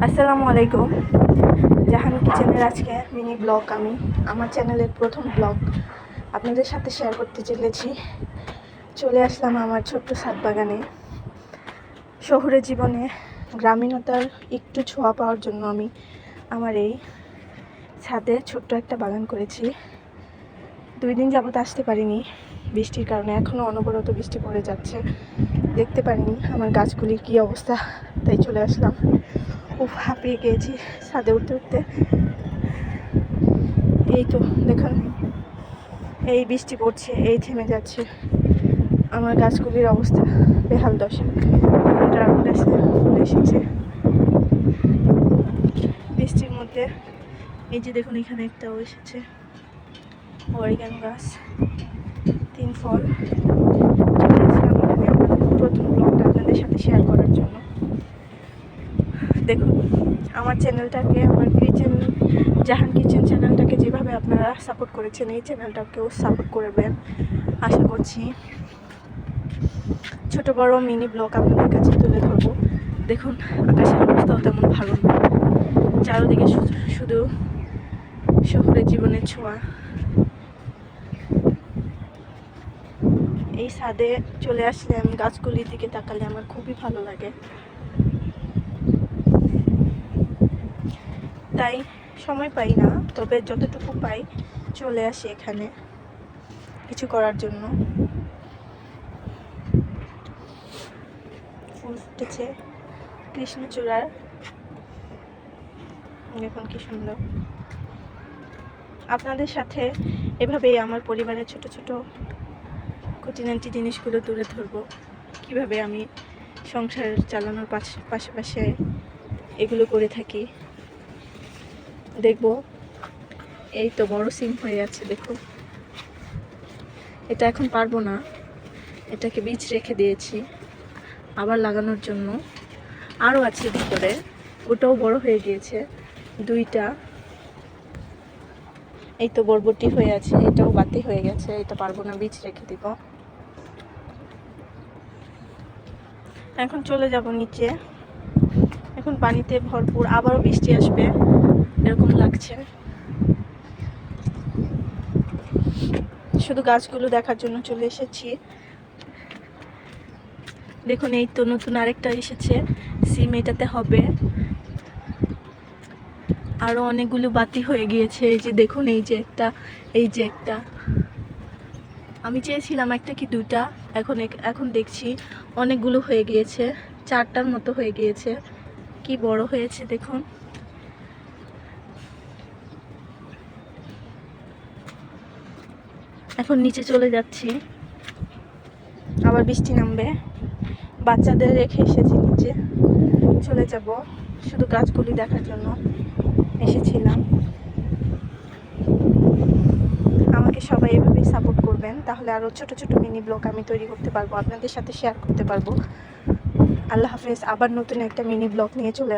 আসসালামু আলাইকুম। জাহান কিচেনের আজকে মিনি ব্লগ, আমি আমার চ্যানেলের প্রথম ব্লগ আপনাদের সাথে শেয়ার করতে চলেছি। চলে আসলাম আমার ছোট্ট ছাদ বাগানে। শহুরে জীবনে গ্রামীণতার একটু ছোঁয়া পাওয়ার জন্য আমি আমার এই ছাদে ছোট্ট একটা বাগান করেছি। 2 দিন যাবত আসতে পারিনি বৃষ্টির কারণে, এখনও অনবরত বৃষ্টি পড়ে যাচ্ছে, দেখতে পারিনি আমার গাছগুলির কী অবস্থা, তাই চলে আসলাম। হাঁপিয়ে গিয়েছি ছাদে উঠতে উঠতে। এই তো দেখুন, এই বৃষ্টি পড়ছে, এই থেমে যাচ্ছে, আমার গাছগুলির অবস্থা বেহাল দশা। ড্রাগন গাছে ফুল এসেছে বৃষ্টির মধ্যে। এই যে দেখুন, এখানে একটাও এসেছে, অরিগানো গাছ, 3 ফল। প্রথম ব্লগটা আপনাদের সাথে শেয়ার করার জন্য। দেখুন, আমার চ্যানেলটাকে, আমার কিচেন জাহান কিচেন চ্যানেলটাকে যেভাবে আপনারা সাপোর্ট করেছেন, এই চ্যানেলটাকেও সাপোর্ট করবেন আশা করছি। ছোট বড় মিনি ব্লগ আপনাদের কাছে তুলে ধরবো। দেখুন, আকাশের অবস্থাও তেমন ভালো না, চারদিকে শুধু শহুরে জীবনের ছোঁয়া। এই ছাদে চলে আসলে আমি গাছগুলির দিকে তাকালে আমার খুবই ভালো লাগে, তাই সময় পাই না, তবে যতটুকু পাই চলে আসি এখানে কিছু করার জন্য। ফুল ফুটেছে কৃষ্ণচূড়ার, দেখুন কি সুন্দর। আপনাদের সাথে এভাবেই আমার পরিবারের ছোট ছোট খুঁটিনাটি জিনিসগুলো তুলে ধরবো, কিভাবে আমি সংসার চালানোর পাশাপাশি এগুলো করে থাকি। দেখবো, এই তো বড় সিম হয়ে আছে, দেখুন। এটা এখন পারবো না, এটাকে বীজ রেখে দিয়েছি আবার লাগানোর জন্য। আরও আছে ভিতরে, ওটাও বড় হয়ে গিয়েছে 2টা। এই তো বরবটি হয়ে আছে, এটাও বাতি হয়ে গেছে, এটা পারবো না, বীজ রেখে দিব। এখন চলে যাব নিচে, এখন পানিতে ভরপুর, আবারও বৃষ্টি আসবে এরকম লাগছে। শুধু গাছগুলো দেখার জন্য চলে এসেছি। দেখুন, এই তো নতুন আরেকটা এসেছে সিম, এটাতে হবে। আরো অনেকগুলো বাতি হয়ে গিয়েছে, এই যে দেখুন, এই যে একটা, এই যে একটা। আমি চেয়েছিলাম একটা কি 2টা, এখন দেখছি অনেকগুলো হয়ে গিয়েছে, 4টার মতো হয়ে গিয়েছে। কি বড় হয়েছে দেখুন। এখন নিচে চলে যাচ্ছি, আবার বৃষ্টি নামবে, বাচ্চাদের রেখে এসেছি নিচে, চলে যাব। শুধু গাছগুলি দেখার জন্য এসেছিলাম। আমাকে সবাই এভাবেই সাপোর্ট করবেন, তাহলে আরও ছোট ছোট মিনি ব্লগ আমি তৈরি করতে পারবো, আপনাদের সাথে শেয়ার করতে পারবো। আল্লাহ হাফেজ। আবার নতুন একটা মিনি ব্লগ নিয়ে চলে